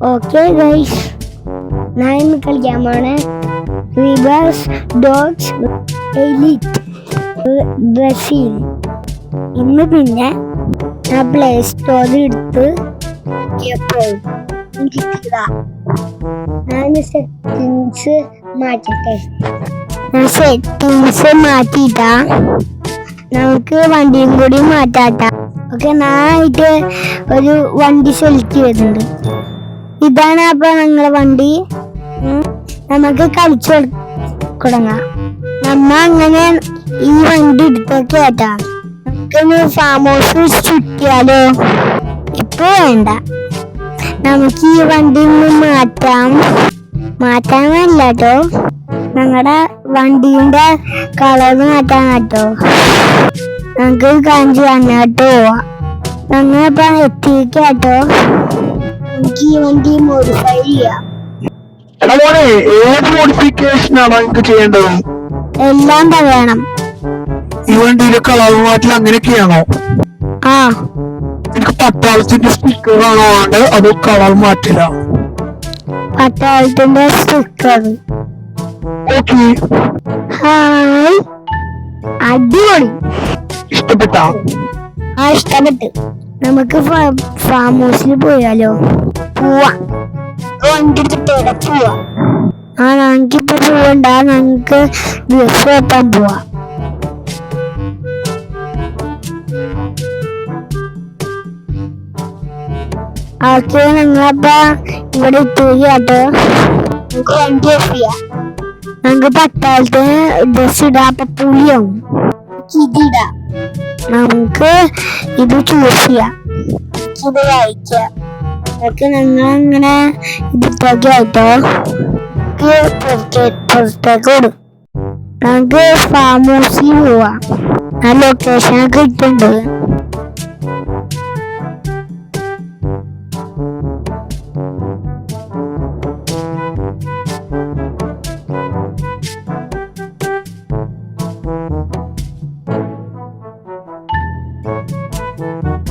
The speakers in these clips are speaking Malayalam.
ഓക്കെ ഗൈസ്, ഞാൻ ഇന്ന് കളിക്കാൻ പോണ റിവേഴ്സ് ഡോഗ്സ് എലീറ്റ് ബ്രസീൽ. ഇന്ന് പിന്നെ ഞാൻ പ്ലേ സ്റ്റോറിൽ എടുത്ത് ഞാൻ സെറ്റിങ്സ് മാറ്റട്ടെ. ഞാൻ സെറ്റിങ്സ് മാറ്റിയിട്ടാ നമുക്ക് വണ്ടിയും കൂടി മാറ്റാട്ടാ. ഓക്കെ, ഞാനായിട്ട് ഒരു വണ്ടി സെലക്ട് ചെയ്തിട്ടുണ്ട്. ഇതാണ് അപ്പൊ ഞങ്ങളെ വണ്ടി. നമുക്ക് കളിച്ചു തുടങ്ങാം. നമ്മ അങ്ങനെ ഈ വണ്ടി എടുത്തൊക്കെ ആട്ടാ. നമുക്കൊന്ന് ഫാം ഹൗസ് ചുറ്റിയാലോ? ഇപ്പൊ വേണ്ട, നമുക്ക് ഈ വണ്ടി മാറ്റാനല്ല കേട്ടോ, ഞങ്ങളുടെ വണ്ടീന്റെ കളർ മാറ്റാൻ കേട്ടോ. നമുക്ക് കാഞ്ചി വന്നിട്ട് പോവാം. ഞങ്ങളിപ്പോ എത്തിക്കാട്ടോ. നമുക്ക് ഈ വണ്ടി മോഡിഫൈ ചെയ്യാം. എല്ലാം പറയണം. ഈ വണ്ടിയിലെ കളർ മാറ്റൽ അങ്ങനെയൊക്കെയാണോ? ആ, എനിക്ക് പട്ടാളത്തിന്റെ സ്റ്റിക്കർ ആണോ വേണ്ട അതോ കളർ മാറ്റില്ല? പട്ടാളത്തിന്റെ സ്റ്റിക്കർ. ഹായ്, അടിപൊളി. ഇഷ്ടപ്പെട്ട? ആ, ഇഷ്ടപ്പെട്ട്. നമുക്ക് ഫാം ഹൗസിൽ പോയാലോ? പോവാം. വണ്ടി എടുത്തിട്ട് പോവാം. ആ, ഞങ്ങൾക്കിപ്പോ പോവണ്ട, ഞങ്ങക്ക് ഡ്രസ് വെട്ടാൻ പോവാം. ഓക്കെ, ഞങ്ങളപ്പോ ഇവിടെ എത്തുകയാട്ടോ. നമുക്ക് വണ്ടി എത്തിയാ ഞങ്ങക്ക് പട്ടാളത്തിന് ഡ്രസ് ഇടാം. അപ്പൊ പുളിയാവും. ഇതിടാം. നമുക്ക് ഇത് ചൂസ് ചെയ്യാം. ഇത് വായിക്കാം. ഓക്കെ, ഞങ്ങളങ്ങനെ ഇതിട്ടൊക്കെ ആയിട്ടോ പുറത്തേക്ക് വിടും. നമുക്ക് ഫാം ഹൗസിൽ പോവാം. ആ ലൊക്കേഷനൊക്കെ ഇട്ടുണ്ട്.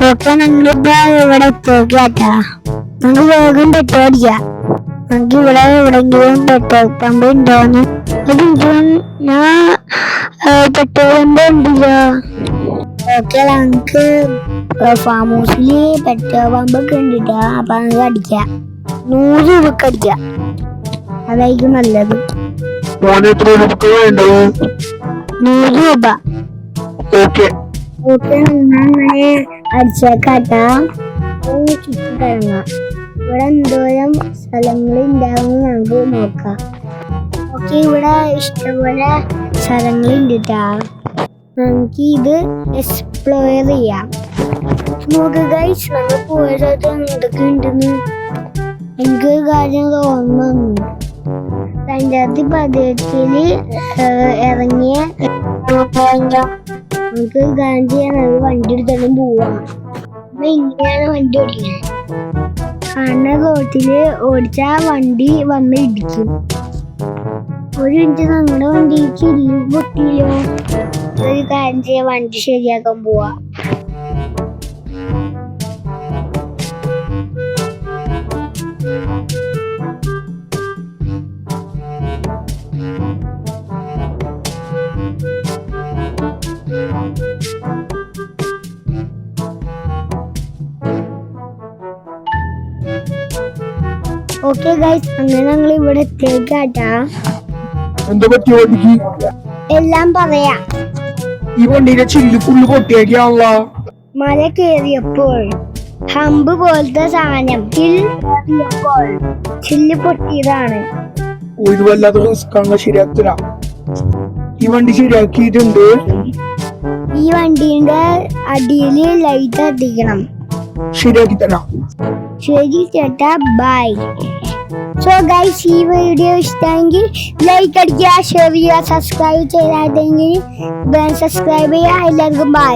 ഓക്കെ, ഞങ്ങളിപ്പോ ഇവിടെ എത്തിയേക്കാട്ടാ. നമുക്ക് വേഗം പെട്രോൾ അടിക്കാം. നമുക്ക് ഇവിടെ എവിടെങ്കിലും പെട്രോൾ പമ്പ് ഉണ്ടോന്ന് ഞാൻ പെട്രോൾ പമ്പ് ഉണ്ടല്ലോ. ഓക്കെ, നമുക്ക് ഫാം ഹൗസില് പെട്രോൾ പമ്പ് ഒക്കെ ഉണ്ടിട്ടാ. അപ്പൊ നമുക്ക് അടിക്കാം. 100 രൂപക്ക് അടിക്കാം, അതായിരിക്കും നല്ലത്. 100 രൂപ. ഓക്കെ, അങ്ങനെ അടിച്ചേക്കാട്ടാ. ചുറ്റിക്കിറങ്ങാം. ഇവിടെ എന്തോരം സ്ഥലങ്ങളുണ്ടാവും നമുക്ക് നോക്കാം. ഓക്കെ, ഇവിടെ ഇഷ്ടംപോലെ സ്ഥലങ്ങളുണ്ട് ട്ടാ. നമുക്ക് ഇത് എക്സ്പ്ലോർ ചെയ്യാം. നോക്ക് ഗൈസ്, നമ്മൾ പോയ സ്ഥലത്ത് എന്തൊക്കെ ഉണ്ടെന്ന് എനിക്കൊരു കാര്യം ഓർമ്മ വന്നു. 2018 ഇറങ്ങിയ നമുക്ക് ഗാന്ധി വണ്ടി എടുത്തോണ്ടും പോവാം. അപ്പൊ ഇങ്ങനെയാണ് വണ്ടി ഓടിക്കുന്നത്. കാണുന്ന റോട്ടില് ഓടിച്ചാ വണ്ടി വന്ന് ഇടിക്കും. ഒരു മിനിറ്റ്, നമ്മുടെ വണ്ടി ചില്ല് പൊട്ടിയില്ലോ. ഒരു കാര്യം ചെയ്യാൻ വണ്ടി ശരിയാക്കാൻ പോവാ. ഓക്കെ ഗൈസ്, അങ്ങനെ ഞങ്ങൾ ഇവിടെ എത്തിയേക്കാട്ടാ. എന്താ പറ്റിയ വണ്ടിക്ക്? എല്ലാം പറയാം. ഈ വണ്ടിയിലെ ചില്ല് ഫുള്ള് പൊട്ടിയാക്കിയാണല്ലോ. മല കേറിയപ്പോൾ ഹമ്പ് പോലത്തെ സാധനം കേറിയപ്പോൾ ചില്ല് പൊട്ടിയതാണ്. ഇത് വല്ലാത്ത റിസ്ക് ആണ്, ശരിയാക്കില്ല. ഈ വണ്ടി ശരിയാക്കിയിട്ടുണ്ട്. ഈ വണ്ടീന്റെ അടിയില് ലൈറ്റ് കത്തിക്കണം. ശരിയാക്കി തരാം. ശരി ചേട്ടാ, ബൈ. സോ ഗൈസ്, ഈ വീഡിയോ ഇഷ്ടമെങ്കിൽ ലൈക്ക് അടിക്കുക, ഷെയർ ചെയ്യുക, സബ്സ്ക്രൈബ് ചെയ്താണെങ്കിൽ സബ്സ്ക്രൈബ് ചെയ്യുക. എല്ലാവർക്കും ബൈ.